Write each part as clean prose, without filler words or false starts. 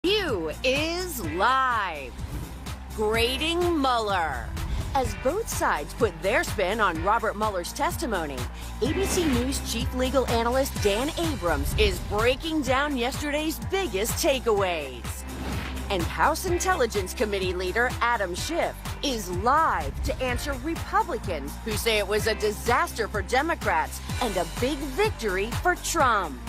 View is live. Grading Mueller. As both sides put their spin on Robert Mueller's testimony, ABC News chief legal analyst Dan Abrams is breaking down yesterday's biggest takeaways. And House Intelligence Committee leader Adam Schiff is live to answer Republicans who say it was a disaster for Democrats and a big victory for Trump.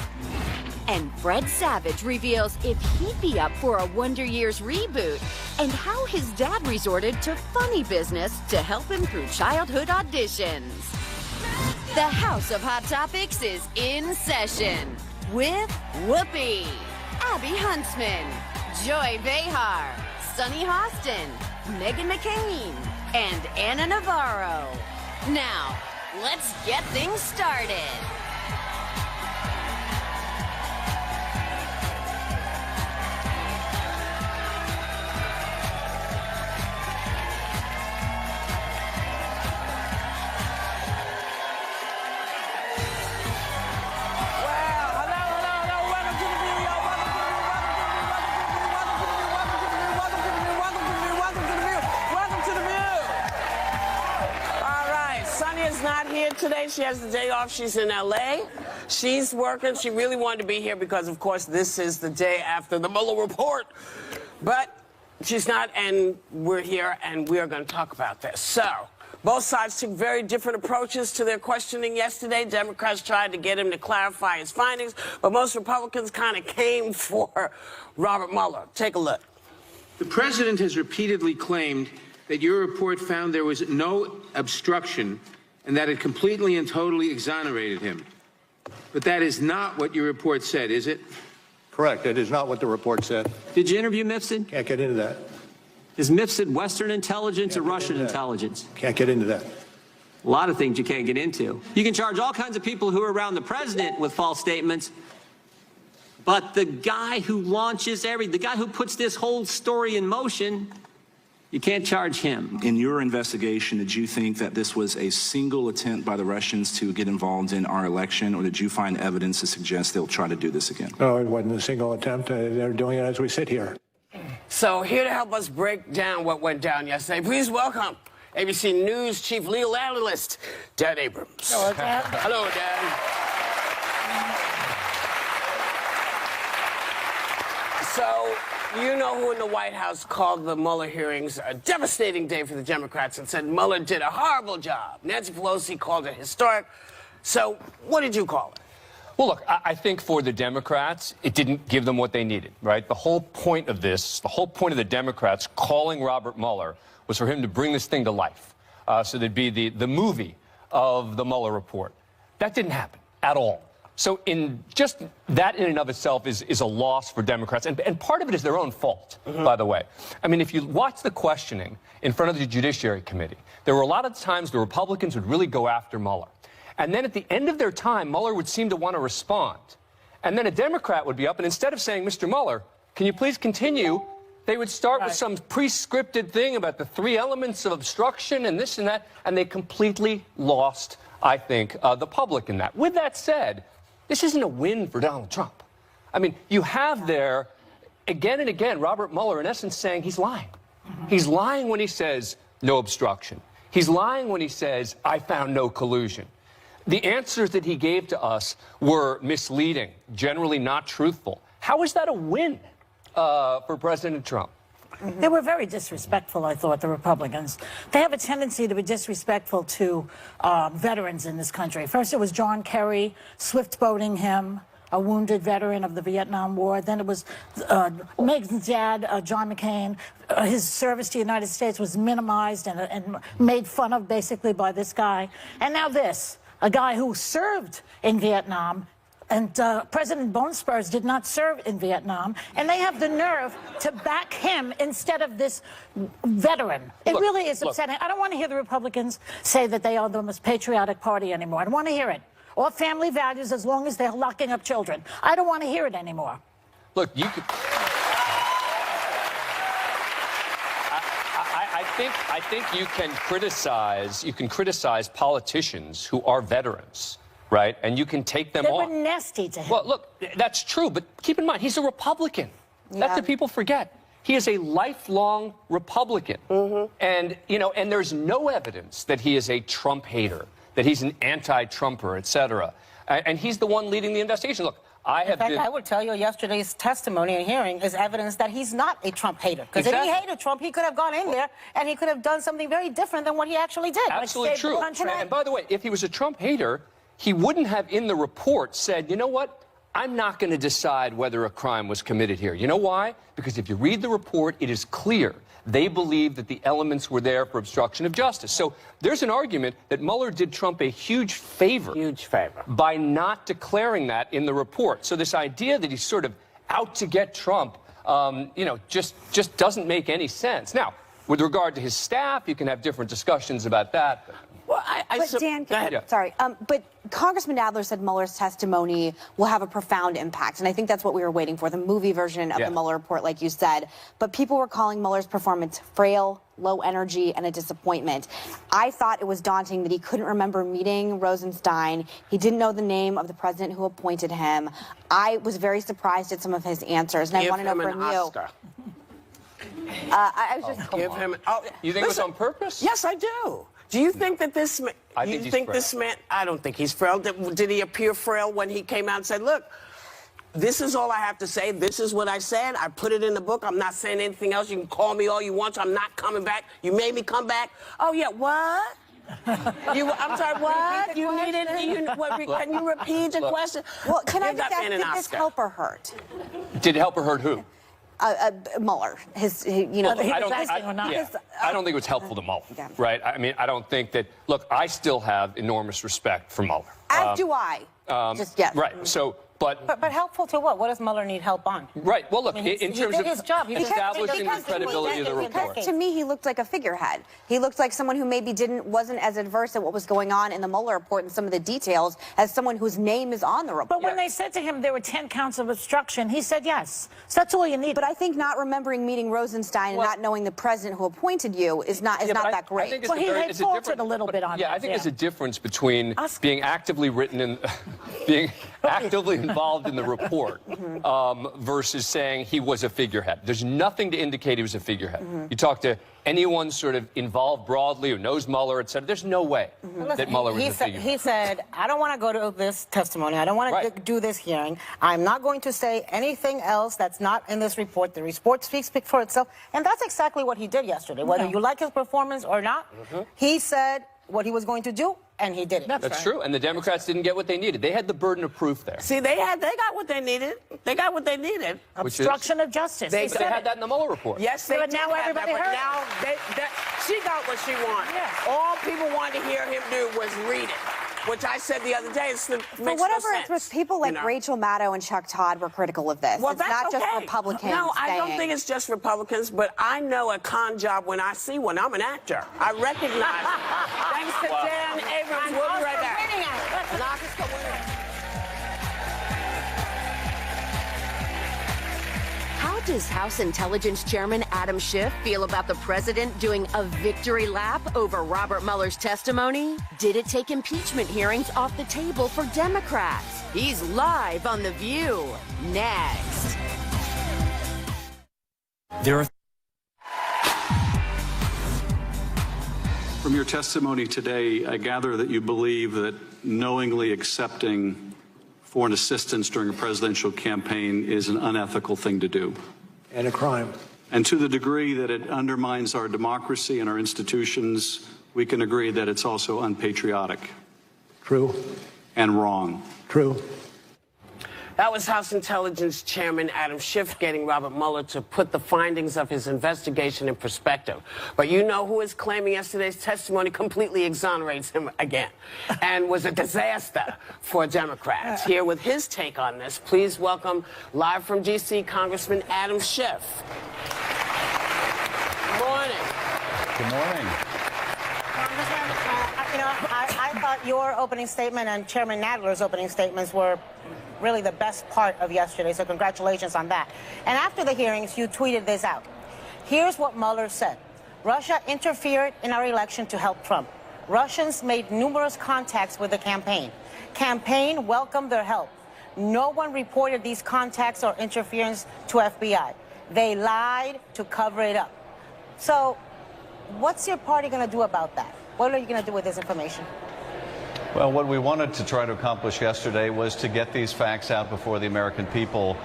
And Fred Savage reveals if he'd be up for a Wonder Years reboot and how his dad resorted to funny business to help him through childhood auditions. The House of Hot Topics is in session with Whoopi, Abby Huntsman, Joy Behar, Sunny Hostin, Meghan McCain, and Anna Navarro. Now, let's get things started. Not here today. She has the day off. She's in LA. She's working. She really wanted to be here because, of course, this is the day after the Mueller report. But she's not, and we're here, and we are going to talk about this. So, both sides took very different approaches to their questioning yesterday. Democrats tried to get him to clarify his findings, but most Republicans kind of came for Robert Mueller. Take a look. The president has repeatedly claimed that your report found there was no obstruction and that it completely and totally exonerated him. But that is not what your report said, is it? Correct. It is not what the report said. Did you interview Mifsud? Can't get into that. Is Mifsud Western intelligence or Russian intelligence? Can't get into that. A lot of things you can't get into. You can charge all kinds of people who are around the president with false statements, but the guy who launches the guy who puts this whole story in motion, you can't charge him. In your investigation, did you think that this was a single attempt by the Russians to get involved in our election, or did you find evidence to suggest they'll try to do this again? No, it wasn't a single attempt. They're doing it as we sit here. So here to help us break down what went down yesterday, please welcome ABC News chief legal analyst Dan Abrams. Hello, Dan. Hello, Dan. So, you know who in the White House called the Mueller hearings a devastating day for the Democrats and said Mueller did a horrible job. Nancy Pelosi called it historic. So, what did you call it? Well, look, I think for the Democrats, it didn't give them what they needed, right? The whole point of this, the whole point of the Democrats calling Robert Mueller was for him to bring this thing to life. So there'd be the movie of the Mueller report. That didn't happen at all. So in just that in and of itself is a loss for Democrats. And part of it is their own fault, by the way. I mean, if you watch the questioning in front of the Judiciary Committee, there were a lot of times the Republicans would really go after Mueller. And then at the end of their time, Mueller would seem to want to respond. And then a Democrat would be up, and instead of saying, Mr. Mueller, can you please continue, they would start with some pre-scripted thing about the 3 elements of obstruction and this and that, and they completely lost, I think, the public in that. With that said, this isn't a win for Donald Trump. I mean, you have there, again and again, Robert Mueller, in essence, saying he's lying. He's lying when he says no obstruction. He's lying when he says, I found no collusion. The answers that he gave to us were misleading, generally not truthful. How is that a win for President Trump? They were very disrespectful, I thought, the Republicans. They have a tendency to be disrespectful to veterans in this country. First, it was John Kerry, swift-boating him, a wounded veteran of the Vietnam War. Then it was Meghan's dad, John McCain. His service to the United States was minimized and made fun of, basically, by this guy. And now this, a guy who served in Vietnam. And President Bone Spurs did not serve in Vietnam, and they have the nerve to back him instead of this veteran. It really is upsetting. I don't want to hear the Republicans say that they are the most patriotic party anymore. I don't want to hear it. Or family values as long as they're locking up children. I don't want to hear it anymore. Look, you could... I think you can criticize politicians who are veterans. Right? And you can take them They on. were nasty to him. Well, look, that's true, but keep in mind, he's a Republican. That the people forget. He is a lifelong Republican. And, you know, and there's no evidence that he is a Trump hater, that he's an anti-Trumper, et cetera. And he's the one leading the investigation. Look, In fact, I would tell you yesterday's testimony and hearing is evidence that he's not a Trump hater. Because if he hated Trump, he could have gone in there and he could have done something very different than what he actually did. Absolutely true. And by the way, if he was a Trump hater, he wouldn't have in the report said, you know what? I'm not going to decide whether a crime was committed here. You know why? Because if you read the report, it is clear they believe that the elements were there for obstruction of justice. So there's an argument that Mueller did Trump a huge favor by not declaring that in the report. So this idea that he's sort of out to get Trump, you know, just doesn't make any sense. Now, with regard to his staff, you can have different discussions about that. Well, but Dan, go ahead. Sorry, but Congressman Nadler said Mueller's testimony will have a profound impact, and I think that's what we were waiting for, the movie version of the Mueller report, like you said. But people were calling Mueller's performance frail, low energy, and a disappointment. I thought it was daunting that he couldn't remember meeting Rosenstein. He didn't know the name of the president who appointed him. I was very surprised at some of his answers, and I want to know from you. I was just give him. You think it was on purpose? Yes, I do. Do you think that this man? You think this man? I don't think he's frail. Did he appear frail when he came out and said, "Look, this is all I have to say. This is what I said. I put it in the book. I'm not saying anything else. You can call me all you want. So I'm not coming back. You made me come back. Oh yeah, what? I'm sorry, what? You needed? Can you repeat the question? Well, can I just ask, did this help or hurt? Did it help or hurt who? Mueller, I don't think it was helpful to Mueller, right? I mean, I don't think that. Look, I still have enormous respect for Mueller. As do I. Right. So, but helpful to what? What does Mueller need help on? Right. Well, look, in terms of his job, establishing the credibility of the report. To me, he looked like a figurehead. He looked like someone who maybe wasn't as adverse at what was going on in the Mueller report and some of the details as someone whose name is on the report. But when they said to him there were 10 counts of obstruction, he said yes. So that's all you need. But I think not remembering meeting Rosenstein and not knowing the president who appointed you is not that great. Well, he had faltered a little bit on that. Yeah, I think there's a difference between being actively written in, being actively involved in the report versus saying he was a figurehead. There's nothing to indicate he was a figurehead. You talk to anyone sort of involved broadly who knows Mueller, et cetera, there's no way that Mueller was a figurehead. He said, I don't want to go to this testimony. I don't want to do this hearing. I'm not going to say anything else that's not in this report. The report speaks for itself. And that's exactly what he did yesterday. Whether you like his performance or not, he said what he was going to do, and he did it. That's true. And the Democrats didn't get what they needed. They had the burden of proof there. See, they got what they needed. They got what they needed. Obstruction of justice. They had that in the Mueller report. Yes, they but did now have everybody that, heard but now she got what she wanted. All people wanted to hear him do was read it, which I said the other day. For whatever it's worth, people like Rachel Maddow and Chuck Todd were critical of this. Well, it's not just Republicans. No, I don't think it's just Republicans, but I know a con job when I see one. I'm an actor. I recognize it. Thanks to Dan Abrams. We'll be right back. How does House Intelligence Chairman Adam Schiff feel about the president doing a victory lap over Robert Mueller's testimony? Did it take impeachment hearings off the table for Democrats? He's live on The View. Next. From your testimony today, I gather that you believe that knowingly accepting foreign assistance during a presidential campaign is an unethical thing to do. And a crime. And to the degree that it undermines our democracy and our institutions, we can agree that it's also unpatriotic. True. And wrong. True. That was House Intelligence Chairman Adam Schiff getting Robert Mueller to put the findings of his investigation in perspective. But you know who is claiming yesterday's testimony completely exonerates him again and was a disaster for Democrats. Here with his take on this, please welcome live from D.C. Congressman Adam Schiff. Good morning. Good morning. Congressman, I thought your opening statement and Chairman Nadler's opening statements were really the best part of yesterday, so congratulations on that. And after the hearings, you tweeted this out. Here's what Mueller said. Russia interfered in our election to help Trump. Russians made numerous contacts with the campaign. Campaign welcomed their help. No one reported these contacts or interference to FBI. They lied to cover it up. So what's your party going to do about that? What are you going to do with this information? Well, what we wanted to try to accomplish yesterday was to get these facts out before the American people,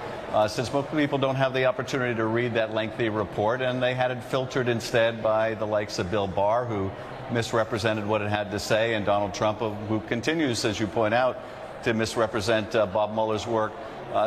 since most people don't have the opportunity to read that lengthy report, and they had it filtered instead by the likes of Bill Barr, who misrepresented what it had to say, and Donald Trump, who continues, as you point out, to misrepresent Bob Mueller's work.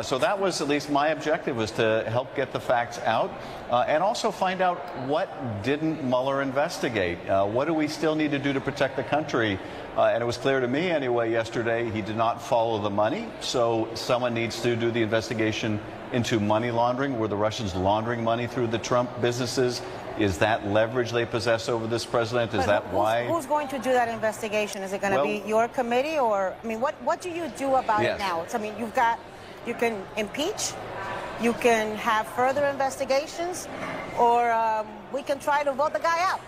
So that was at least my objective, was to help get the facts out and also find out what didn't Mueller investigate. What do we still need to do to protect the country? And it was clear to me anyway yesterday he did not follow the money. So someone needs to do the investigation into money laundering. Were the Russians laundering money through the Trump businesses? Is that leverage they possess over this president? Is that why? Who's going to do that investigation? Is it going to be your committee, or I mean, what do you do about it now? I mean, you can impeach, you can have further investigations, or we can try to vote the guy out.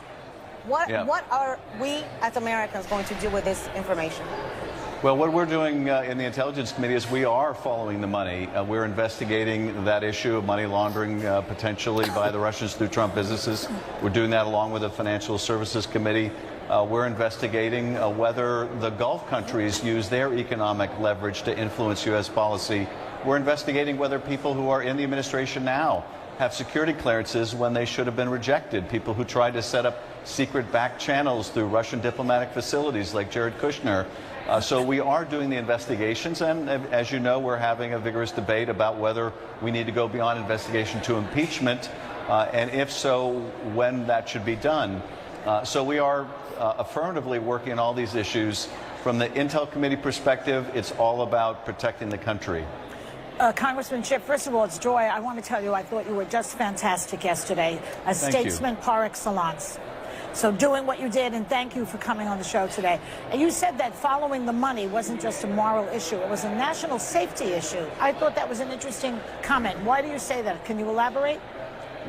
What are we as Americans going to do with this information? Well, what we're doing in the Intelligence Committee is we are following the money. We're investigating that issue of money laundering potentially by the Russians through Trump businesses. We're doing that along with the Financial Services Committee. We're investigating whether the Gulf countries use their economic leverage to influence U.S. policy. We're investigating whether people who are in the administration now have security clearances when they should have been rejected. People who tried to set up secret back channels through Russian diplomatic facilities like Jared Kushner. So we are doing the investigations, and as you know, we're having a vigorous debate about whether we need to go beyond investigation to impeachment, and if so, when that should be done. So we are affirmatively working on all these issues. From the Intel Committee perspective, it's all about protecting the country. Congressman Schiff, first of all, it's joy. I want to tell you, I thought you were just fantastic yesterday, a statesman par excellence. So doing what you did, and thank you for coming on the show today. And you said that following the money wasn't just a moral issue, it was a national safety issue. I thought that was an interesting comment. Why do you say that? Can you elaborate?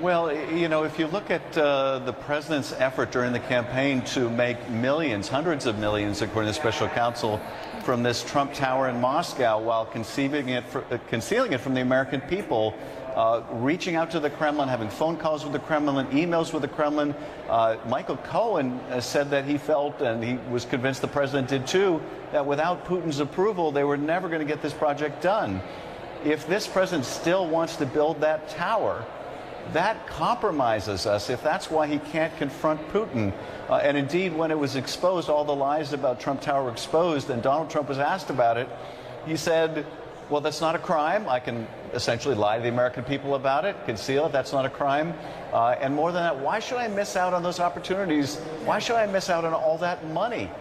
Well, you know, if you look at the president's effort during the campaign to make millions, hundreds of millions, according to special counsel, from this Trump Tower in Moscow, while concealing it from the American people, reaching out to the Kremlin, having phone calls with the Kremlin, emails with the Kremlin. Michael Cohen said that he felt, and he was convinced the president did too, that without Putin's approval, they were never going to get this project done. If this president still wants to build that tower, that compromises us if that's why he can't confront Putin. And indeed, when it was exposed, all the lies about Trump Tower were exposed, and Donald Trump was asked about it, he said, well, that's not a crime. I can essentially lie to the American people about it, conceal it. That's not a crime. And more than that, why should I miss out on those opportunities? Why should I miss out on all that money?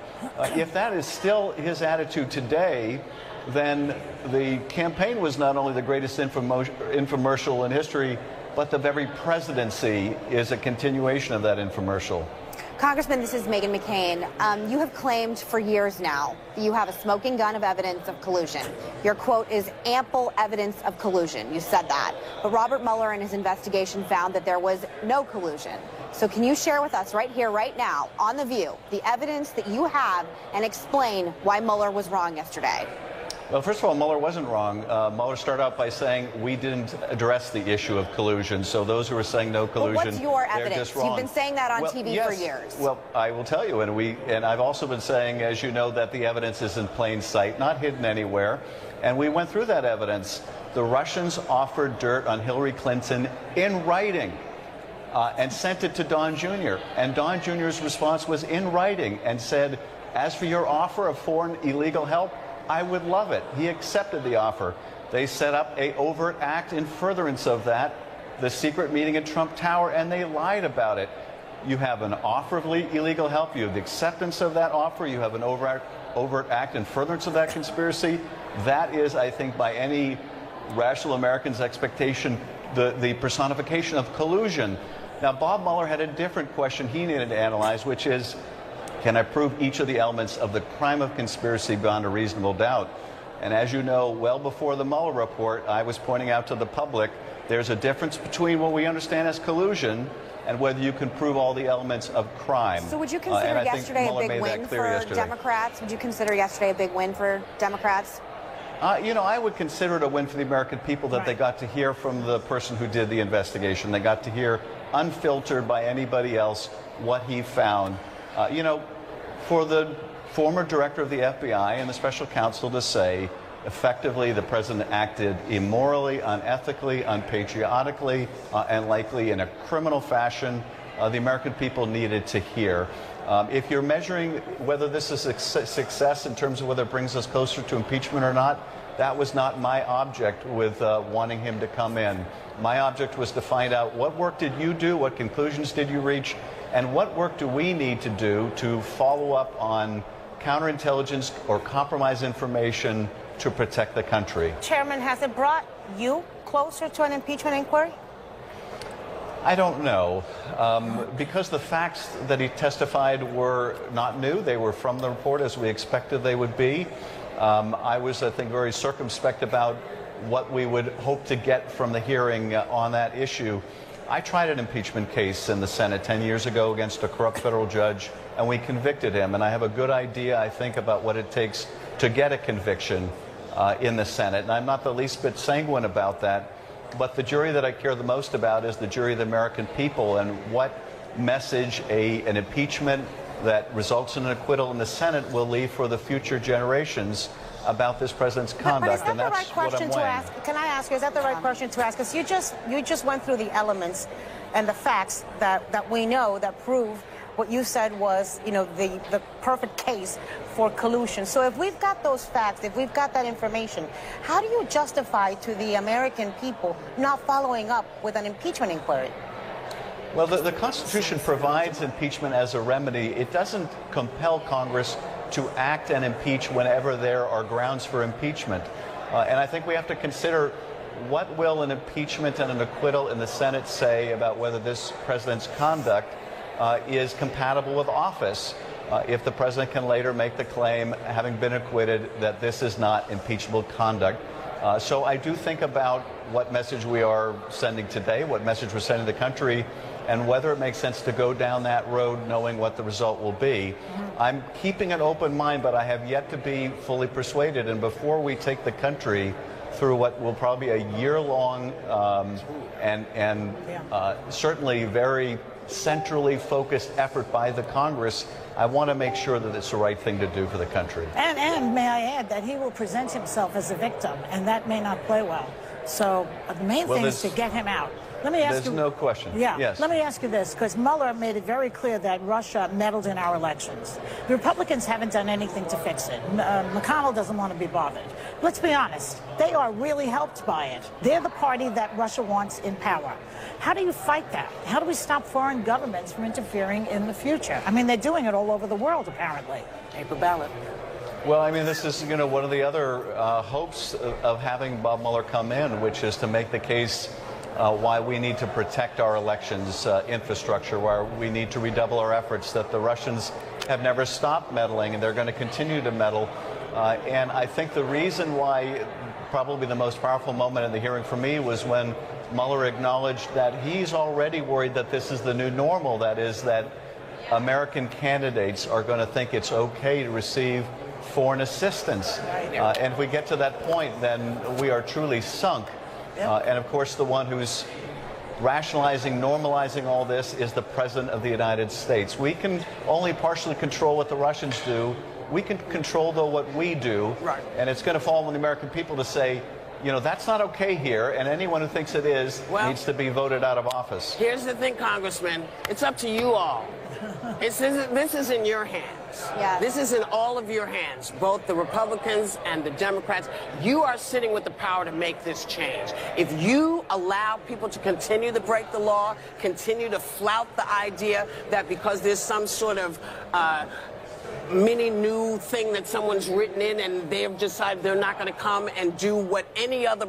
If that is still his attitude today, then the campaign was not only the greatest infomercial in history, but the very presidency is a continuation of that infomercial. Congressman, this is Meghan McCain. You have claimed for years now that you have a smoking gun of evidence of collusion. Your quote is ample evidence of collusion. You said that. But Robert Mueller in his investigation found that there was no collusion. So can you share with us right here, right now, on The View, the evidence that you have and explain why Mueller was wrong yesterday? Well, first of all, Mueller wasn't wrong. Mueller started out by saying we didn't address the issue of collusion. So those who are saying no collusion, what's your they're evidence? just wrong. You've been saying that on TV for years. Well, I will tell you, and I've also been saying, as you know, that the evidence is in plain sight, not hidden anywhere. And we went through that evidence. The Russians offered dirt on Hillary Clinton in writing and sent it to Don Jr. And Don Jr.'s response was in writing and said, as for your offer of foreign illegal help, I would love it. He accepted the offer. They set up an overt act in furtherance of that, the secret meeting at Trump Tower, and they lied about it. You have an offer of illegal help. You have the acceptance of that offer. You have an overt act in furtherance of that conspiracy. That is, I think, by any rational American's expectation, the personification of collusion. Now, Bob Mueller had a different question he needed to analyze, which is, can I prove each of the elements of the crime of conspiracy beyond a reasonable doubt? And as you know, well before the Mueller report, I was pointing out to the public, there's a difference between what we understand as collusion and whether you can prove all the elements of crime. So would you consider yesterday a big win for Democrats? Would you consider yesterday a big win for Democrats? I would consider it a win for the American people that they got to hear from the person who did the investigation. They got to hear, unfiltered by anybody else, what he found. For the former director of the FBI and the special counsel to say, effectively, the president acted immorally, unethically, unpatriotically, and likely in a criminal fashion, the American people needed to hear. If you're measuring whether this is a success in terms of whether it brings us closer to impeachment or not, that was not my object with wanting him to come in. My object was to find out what work did you do, what conclusions did you reach, and what work do we need to do to follow up on counterintelligence or compromise information to protect the country. Chairman, has it brought you closer to an impeachment inquiry? I don't know. Because the facts that he testified were not new. They were from the report as we expected they would be. I was, I think, very circumspect about what we would hope to get from the hearing on that issue. I tried an impeachment case in the Senate 10 years ago against a corrupt federal judge, and we convicted him. And I have a good idea, I think, about what it takes to get a conviction in the Senate. And I'm not the least bit sanguine about that. But the jury that I care the most about is the jury of the American people, and what message an impeachment that results in an acquittal in the Senate will leave for the future generations about this president's conduct. But is that the right question to ask? Can I ask you, is that the right question to ask? Because you just went through the elements and the facts that we know that prove what you said was, the perfect case for collusion. So if we've got those facts, if we've got that information, how do you justify to the American people not following up with an impeachment inquiry? Well, the Constitution provides impeachment as a remedy. It doesn't compel Congress to act and impeach whenever there are grounds for impeachment. And I think we have to consider, what will an impeachment and an acquittal in the Senate say about whether this president's conduct is compatible with office, if the president can later make the claim, having been acquitted, that this is not impeachable conduct. So I do think about what message we are sending today, what message we're sending the country, and whether it makes sense to go down that road knowing what the result will be. I'm keeping an open mind, but I have yet to be fully persuaded. And before we take the country through what will probably be a year-long and certainly very centrally focused effort by the Congress, I want to make sure that it's the right thing to do for the country. And may I add that he will present himself as a victim, and that may not play well. So the main thing is to get him out. Let me ask you. There's no question. Yeah. Yes. Let me ask you this, because Mueller made it very clear that Russia meddled in our elections. The Republicans haven't done anything to fix it. McConnell doesn't want to be bothered. Let's be honest. They are really helped by it. They're the party that Russia wants in power. How do you fight that? How do we stop foreign governments from interfering in the future? I mean, they're doing it all over the world, apparently. Paper ballot. Well, I mean, this is, one of the other hopes of having Bob Mueller come in, which is to make the case why we need to protect our elections infrastructure, why we need to redouble our efforts, that the Russians have never stopped meddling and they're going to continue to meddle. And I think the reason why probably the most powerful moment in the hearing for me was when Mueller acknowledged that he's already worried that this is the new normal, that is, that American candidates are going to think it's okay to receive foreign assistance. And if we get to that point, then we are truly sunk. And of course, the one who's rationalizing, normalizing all this is the President of the United States. We can only partially control what the Russians do. We can control, though, what we do. Right. And it's going to fall on the American people to say, that's not okay here, and anyone who thinks it is needs to be voted out of office. Here's the thing, Congressman. It's up to you all. This is in your hands. Yes. This is in all of your hands, both the Republicans and the Democrats. You are sitting with the power to make this change. If you allow people to continue to break the law, continue to flout the idea that because there's some sort of mini new thing that someone's written in and they've decided they're not going to come and do what any other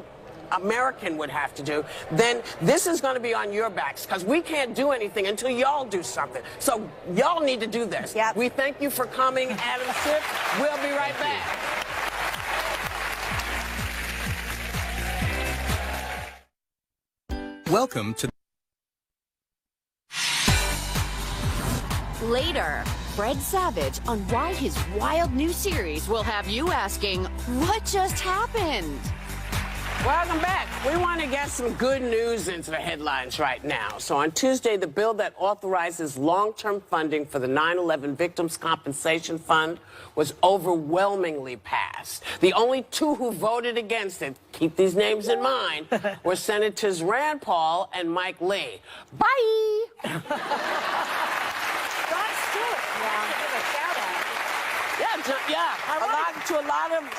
American would have to do, then this is going to be on your backs, because we can't do anything until y'all do something. So y'all need to do this. Yep. We thank you for coming, Adam Schiff. We'll be right back. Welcome to... Later, Fred Savage on why his wild new series will have you asking, what just happened? Welcome back. We want to get some good news into the headlines right now. So on Tuesday, the bill that authorizes long-term funding for the 9/11 Victims' Compensation Fund was overwhelmingly passed. The only two who voted against it, keep these names in mind, were Senators Rand Paul and Mike Lee. Bye!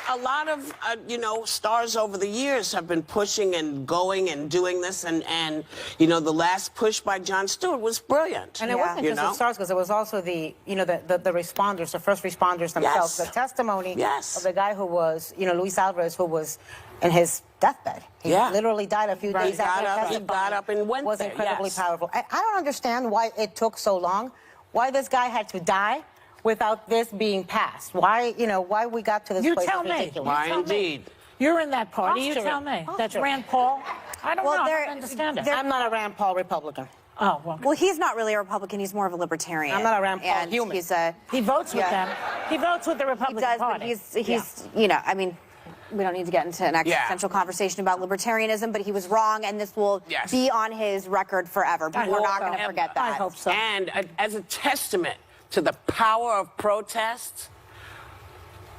A lot of you know, stars over the years have been pushing and going and doing this, and you know, the last push by Jon Stewart was brilliant. And it wasn't just the stars, because it was also the, you know, the responders, the first responders themselves. Yes. The testimony Yes. of the guy who was, you know, Luis Alvarez, who was in his deathbed. He literally died a few days after he got up and went was there. incredibly Yes. powerful. I don't understand why it took so long, why this guy had to die without this being passed. Why, you know, why we got to this place tell is me. ridiculous. Why indeed? You're in that party. You Posture. tell me. That's Posture. Rand Paul. I don't know. I don't understand it. I'm not a Rand Paul Republican. Oh, well. Well, he's not really a Republican. He's more of a libertarian. I'm not a Rand Paul and human. He votes with them. He votes with the Republican He does, Party. but he's you know, I mean, we don't need to get into an existential conversation about libertarianism, but he was wrong, and this will be on his record forever. People are not going to forget that. I hope so. And as a testament to the power of protests,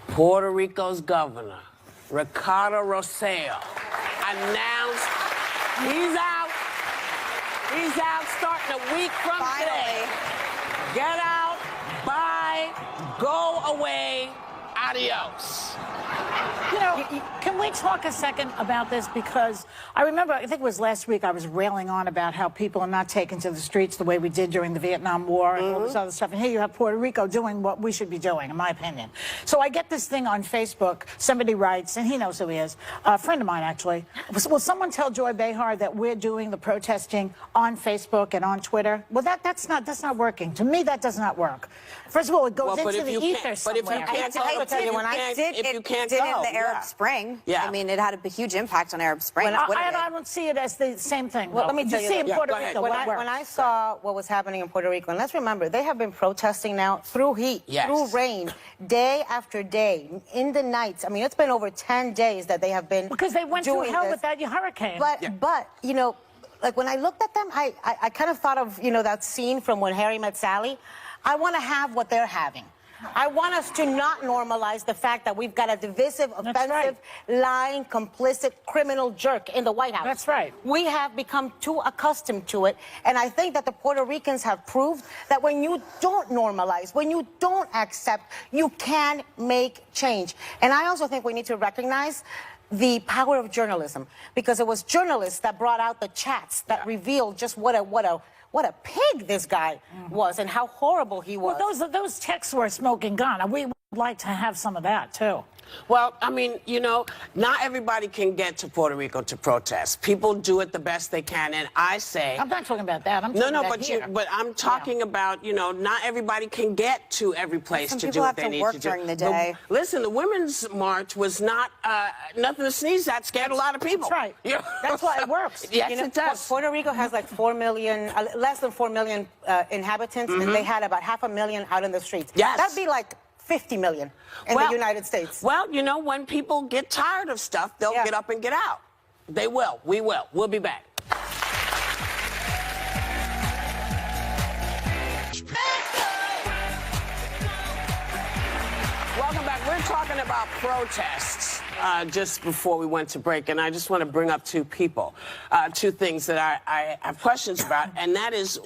Puerto Rico's governor, Ricardo Rosselló, announced he's out. He's out starting a week from today. Get out, bye, go away, adios. You know, can we talk a second about this? Because I remember, I think it was last week, I was railing on about how people are not taken to the streets the way we did during the Vietnam War and all this other stuff. And here you have Puerto Rico doing what we should be doing, in my opinion. So I get this thing on Facebook. Somebody writes, and he knows who he is, a friend of mine, actually. Will someone tell Joy Behar that we're doing the protesting on Facebook and on Twitter? Well, that's not working. To me, that does not work. First of all, it goes into the ether somewhere. But if you can't go, if you can't did go, in the Arab Spring. I mean, it had a huge impact on Arab Spring. I don't see it as the same thing. Well, let me tell you. See in Puerto Rico, when I saw what was happening in Puerto Rico, and let's remember, they have been protesting now through heat, through rain, day after day, in the nights. I mean, it's been over 10 days that they have been because they went through hell with that hurricane. But you know, like when I looked at them, I kind of thought of, you know, that scene from When Harry Met Sally. I want to have what they're having. I want us to not normalize the fact that we've got a divisive, offensive, lying, complicit, criminal jerk in the White House. That's right. We have become too accustomed to it, and I think that the Puerto Ricans have proved that when you don't normalize, when you don't accept, you can make change. And I also think we need to recognize the power of journalism, because it was journalists that brought out the chats that revealed just what a pig this guy was and how horrible he was. Well, those texts were a smoking gun. We would like to have some of that, too. Well, I mean, you know, not everybody can get to Puerto Rico to protest. People do it the best they can, and I say... I'm not talking about that. I'm talking about here. But I'm talking about, you know, not everybody can get to every place to do what they need to do. Some people have to work during the day. Listen, the Women's March was not nothing to sneeze at. Scared a lot of people. That's right. Yeah. That's why it works. Yes, you know, it does. Puerto Rico has like 4 million, less than 4 million inhabitants, and they had about 500,000 out in the streets. Yes. That'd be like 50 million in the United States. Well, you know, when people get tired of stuff, they'll get up and get out. They will. We will. We'll be back. Welcome back. We're talking about protests just before we went to break, and I just want to bring up two things that I have questions about, and that is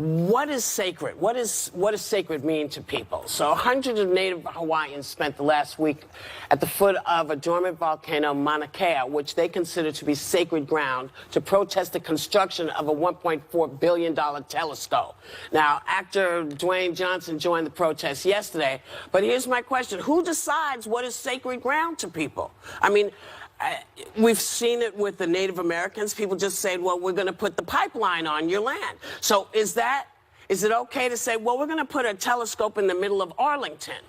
what is sacred? What does sacred mean to people? So hundreds of Native Hawaiians spent the last week at the foot of a dormant volcano, Mauna Kea, which they consider to be sacred ground, to protest the construction of a $1.4 billion telescope. Now, actor Dwayne Johnson joined the protest yesterday, but here's my question. Who decides what is sacred ground to people? I mean, we've seen it with the Native Americans. People just say, well, we're going to put the pipeline on your land. So is it okay to say, well, we're going to put a telescope in the middle of Arlington?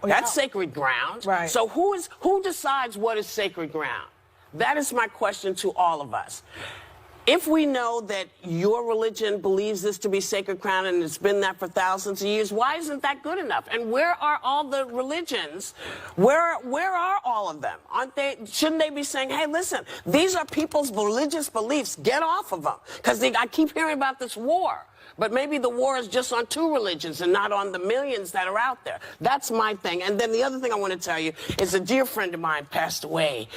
That's sacred ground. Right. So who decides what is sacred ground? That is my question to all of us. if we know that your religion believes this to be sacred ground and it's been that for thousands of years, why isn't that good enough? And where are all the religions? Where are all of them? Aren't they? Shouldn't they be saying, hey, listen, these are people's religious beliefs. Get off of them. Because I keep hearing about this war. But maybe the war is just on 2 religions and not on the millions that are out there. That's my thing. And then the other thing I want to tell you is a dear friend of mine passed away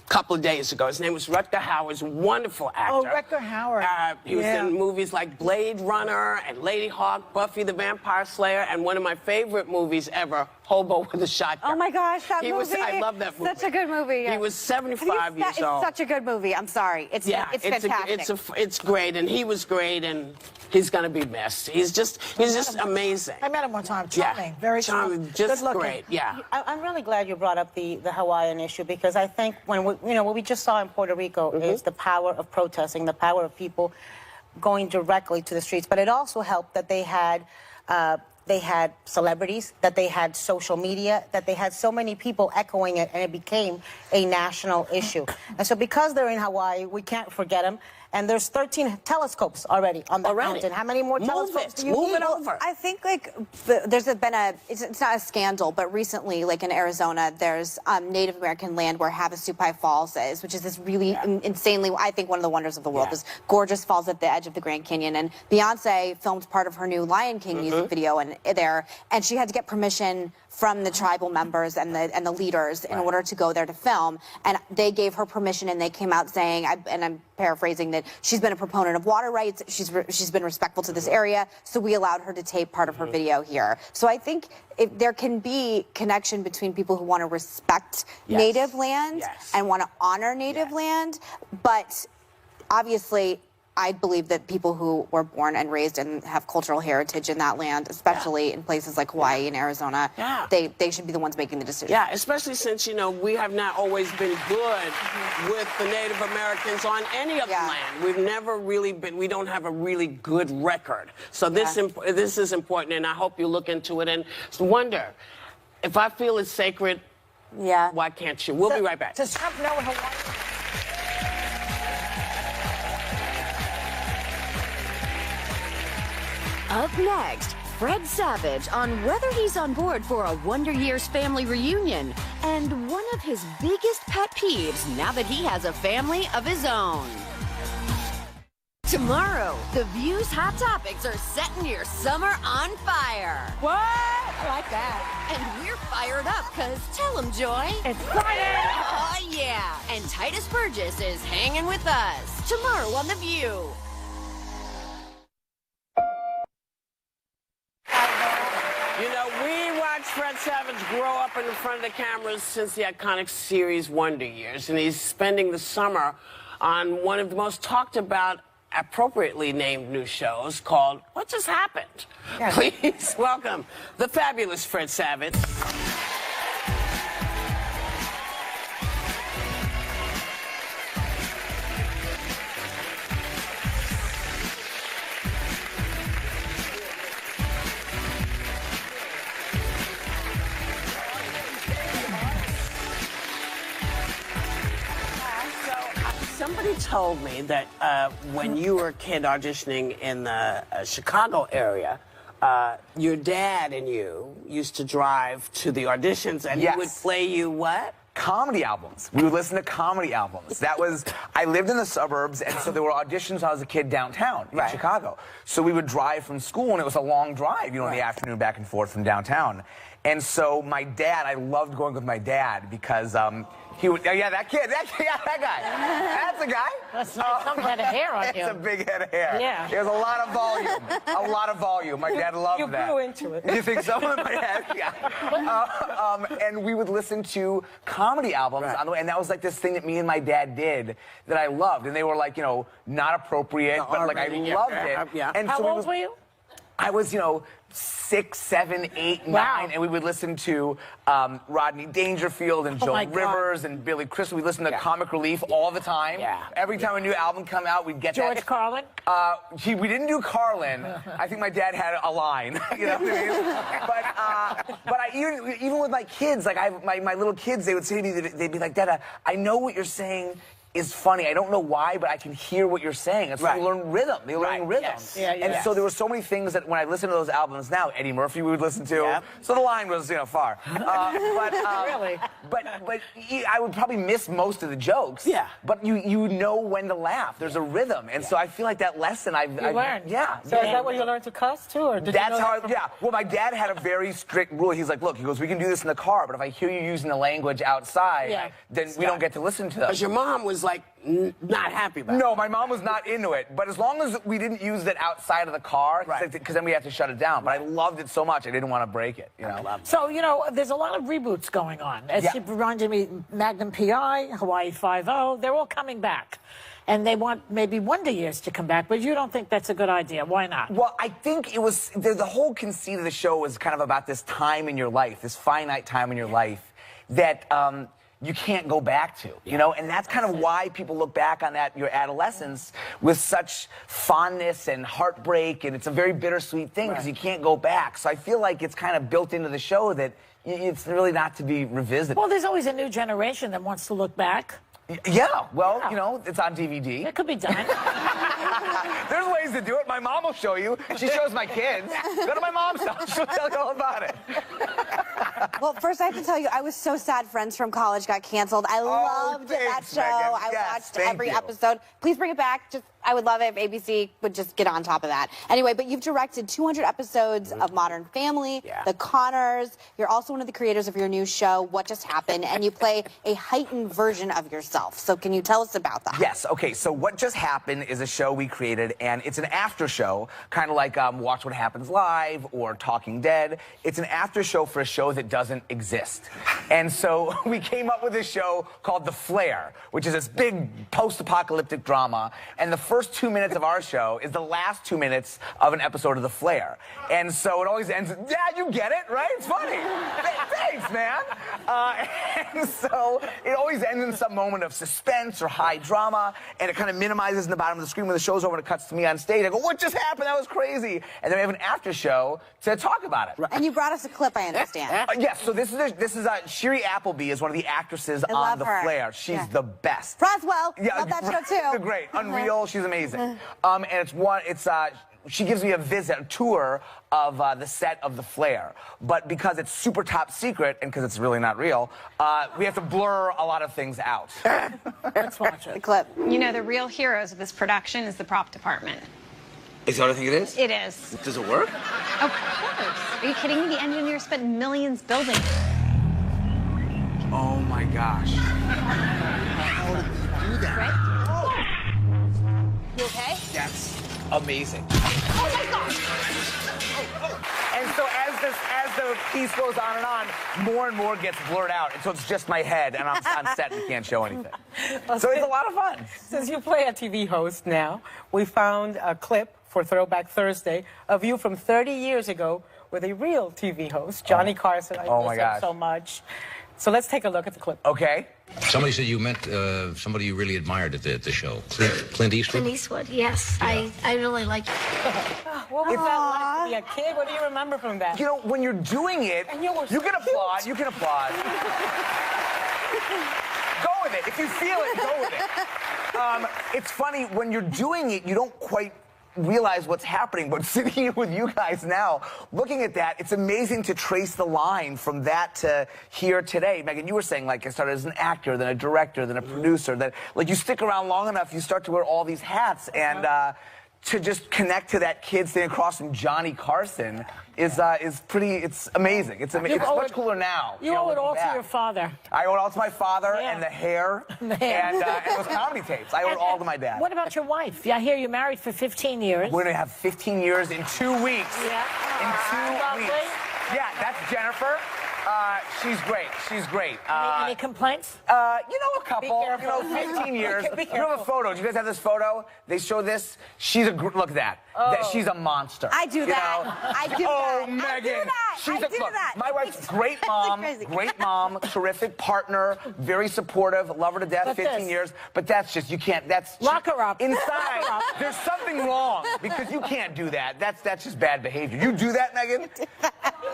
couple of days ago. His name was Rutger Hauer. He's a wonderful actor. Oh, Rutger Hauer. He was in movies like Blade Runner and Lady Hawk, Buffy the Vampire Slayer, and one of my favorite movies ever, Hobo with a Shotgun. Oh my gosh, that movie! I love that movie. Such a good movie. Yeah. He was 75 years old. It's such a good movie. I'm sorry. It's fantastic. It's great, and he was great, and he's going to be missed. He's just amazing. I met him one time. Charming. Very charming. Just great. Yeah. I'm really glad you brought up the Hawaiian issue, because I think when what we just saw in Puerto Rico is the power of protesting, the power of people going directly to the streets. But it also helped that they had celebrities, that they had social media, that they had so many people echoing it, and it became a national issue. And so because they're in Hawaii, we can't forget them. And there's 13 telescopes already on the mountain. How many more telescopes do you need? Move it over. I think, like, there's been it's not a scandal, but recently, like in Arizona, there's Native American land where Havasupai Falls is, which is this really insanely, I think, one of the wonders of the world. This gorgeous falls at the edge of the Grand Canyon. And Beyonce filmed part of her new Lion King music video and she had to get permission from the tribal members and the leaders in order to go there to film. And they gave her permission, and they came out saying, and I'm paraphrasing, that she's been a proponent of water rights, she's been respectful to this area, so we allowed her to tape part of her video here. So I think there can be connection between people who want to respect native land and want to honor native land, but obviously I believe that people who were born and raised and have cultural heritage in that land, especially in places like Hawaii and Arizona, they should be the ones making the decision. Yeah, especially since, we have not always been good with the Native Americans on any of the land. We've never really been, we don't have a really good record. So this is important, and I hope you look into it and wonder, if I feel it's sacred, why can't you? We'll be right back. Does Trump know Hawaii? Up next, Fred Savage on whether he's on board for a Wonder Years family reunion and one of his biggest pet peeves now that he has a family of his own. Tomorrow, The View's hot topics are setting your summer on fire. What? I like that. And we're fired up because, tell 'em, Joy. It's Friday. Oh, yeah. And Titus Burgess is hanging with us. Tomorrow on The View. We watched Fred Savage grow up in the front of the cameras since the iconic series Wonder Years, and he's spending the summer on one of the most talked about, appropriately named new shows called What Just Happened? Yes. Please welcome the fabulous Fred Savage. Somebody told me that when you were a kid auditioning in the Chicago area, your dad and you used to drive to the auditions, and he would play you what? Comedy albums. We would listen to comedy albums. That was, I lived in the suburbs, and so there were auditions when I was a kid downtown in Chicago. So we would drive from school, and it was a long drive, in the afternoon back and forth from downtown. And so my dad, I loved going with my dad because he would, that guy. That's a guy. That's nice. Some head of hair on you. It's a big head of hair. Yeah. There's a lot of volume. A lot of volume. My dad loved that. You grew into it. You think so? My dad, and we would listen to comedy albums on the way, and that was like this thing that me and my dad did that I loved, and they were like, not appropriate, but like I loved it. And How so old were you? I was, 6, 7, 8, 9, and we would listen to Rodney Dangerfield and Joan Rivers and Billy Crystal. We listened to Comic Relief all the time. Every time a new album come out, we'd get George Carlin? We didn't do Carlin. I think my dad had a line. You know what I mean? But even with my kids, like my little kids, they would say to me, they'd be like, Dad, I know what you're saying is funny. I don't know why, but I can hear what you're saying. It's like they learn rhythm. They learn rhythm. Yes. And so there were so many things that when I listen to those albums now, Eddie Murphy we would listen to. So the line was, far. Really? But I would probably miss most of the jokes. Yeah. But you know when to laugh. There's a rhythm. And so I feel like that lesson I've learned. Yeah. So is that where you learned to cuss too? Or did That's you know how, that yeah. Well, my dad had a very strict rule. He's like, look, he goes, we can do this in the car, but if I hear you using the language outside, then we don't get to listen to them. Because your mom was like not happy about it. No, my mom was not into it. But as long as we didn't use it outside of the car, because then we had to shut it down. But I loved it so much, I didn't want to break it. So, there's a lot of reboots going on. As she reminded me, Magnum P.I., Hawaii Five-0, they're all coming back. And they want maybe Wonder Years to come back, but you don't think that's a good idea. Why not? Well, I think it was, the whole conceit of the show was kind of about this time in your life, this finite time in your life that you can't go back to, and that's kind of why people look back on your adolescence with such fondness and heartbreak, and it's a very bittersweet thing because you can't go back. So I feel like it's kind of built into the show that it's really not to be revisited. Well, there's always a new generation that wants to look back. Yeah, well, it's on DVD. It could be done. There's ways to do it. My mom will show you. She shows my kids. Go to my mom's house. She'll tell you all about it. Well, first I have to tell you, I was so sad Friends from College got canceled. I loved that show. Meghan. I watched every you. episode. Please bring it back. I would love it if ABC would just get on top of that. Anyway, but you've directed 200 episodes of Modern Family, The Connors. You're also one of the creators of your new show, What Just Happened, and you play a heightened version of yourself. So can you tell us about that? Yes. Okay. So What Just Happened is a show we created, and it's an after show, kind of like Watch What Happens Live or Talking Dead. It's an after show for a show that doesn't exist. And so we came up with a show called The Flare, which is this big post-apocalyptic drama. And the first 2 minutes of our show is the last 2 minutes of an episode of The Flare. And so it always ends, yeah, you get it, right? It's funny. Thanks, man. And so it always ends in some moment of suspense or high drama, and it kind of minimizes in the bottom of the screen when the show's over and it cuts to me on stage. I go, what just happened? That was crazy. And then we have an after show to talk about it. And you brought us a clip, I understand. Yes, so this is Shiri Appleby is one of the actresses on The Flare. She's the best. Roswell, love that show too. Great, Unreal, she's amazing. And she gives me a tour of the set of The Flare. But because it's super top secret, and because it's really not real, we have to blur a lot of things out. Let's watch it. The clip. The real heroes of this production is the prop department. Is that what I think it is? It is. Does it work? Of course. Are you kidding me? The engineers spent millions building it. Oh my gosh. How did you do that? Right? You okay? That's amazing. Oh my gosh! And so as the piece goes on and on, more and more gets blurred out. And so it's just my head, and I'm on set and can't show anything. So it's a lot of fun. Since you play a TV host now, we found a clip for Throwback Thursday of you from 30 years ago with a real TV host, Johnny Carson. I miss him so much. So let's take a look at the clip. Okay. Somebody said you met somebody you really admired at the show. Clint Eastwood? Clint Eastwood, yes. Yeah. I really liked it. What was that like to be a kid? What do you remember from that? When you're doing it, and you can applaud. You can applaud. Go with it. If you feel it, go with it. It's funny, when you're doing it, you don't quite realize what's happening, but sitting here with you guys now, looking at that, it's amazing to trace the line from that to here today. Meghan, you were saying, I started as an actor, then a director, then a producer, that, you stick around long enough, you start to wear all these hats, and to just connect to that kid standing across from Johnny Carson is it's amazing. It's much cooler now. You owe it all to your father. I owe it all to my father and the hair and those comedy tapes. I owe it all to my dad. What about your wife? I hear you married for 15 years. We're going to have 15 years in 2 weeks. Yeah. In 2 weeks. Yeah, that's Jennifer. She's great. She's great. Any complaints? A couple. 15 years. You have a photo. Do you guys have this photo? They show this. Look at that. She's a monster. I do that. I do that. Oh, Meghan. I do that. My wife's great mom, terrific partner, very supportive, love her to death, 15 years. But that's just, you can't, lock her up. Inside, there's something wrong because you can't do that. That's just bad behavior. You do that, Meghan?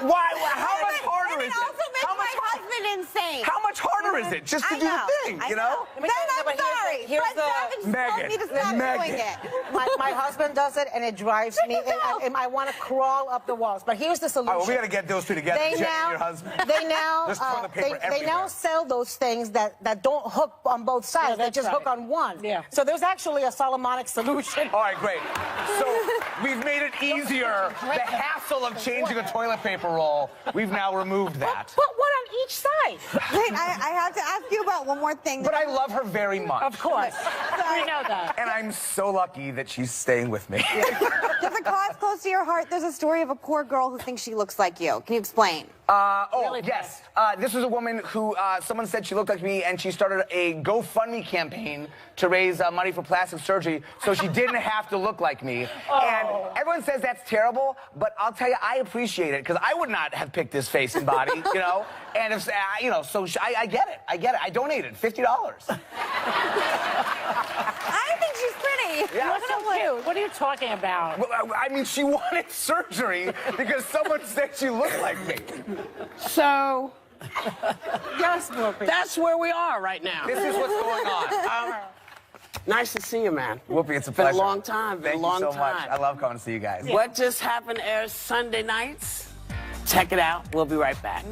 Why? How much harder is it? also makes my husband insane. How much harder is it just to do the thing, you know? Then I'm sorry. Fred Savage told me to stop doing it. My husband does it, and it drives me. And I want to crawl up the walls. But here's the solution. All right, well, we got to get those two together, Jenny and your husband. They now, There's toilet paper they now everywhere. sell those things that don't hook on both sides. They just hook on one. Yeah. So there's actually a Solomonic solution. All right, great. So we've made it easier. The hassle of changing a toilet paper roll, we've now removed that. Put one on each side. Wait, I have to ask you about one more thing. But I love her very much. Of course. We know that. And I'm so lucky that she's staying with me. There's a cause close to your heart. There's a story of a poor girl who thinks she looks like you. Can you explain? Yes. This was a woman who, someone said she looked like me, and she started a GoFundMe campaign to raise money for plastic surgery so she didn't have to look like me. And everyone says that's terrible, but I'll tell you, I appreciate it, because I would not have picked this face and body, you know? And if, you know, so I get it. I get it. I donated $50. I think she's pretty. Yeah. What's so cute? What are you talking about? Well, I mean, she wanted surgery because someone said she looked like me. So, Yes, Whoopi. that's where we are right now. This is what's going on. Nice to see you, man. Whoopi, it's a Been pleasure. a long time. Been Thank a long you so much. time. I love coming to see you guys. What Just Happened airs Sunday nights. Check it out. We'll be right back.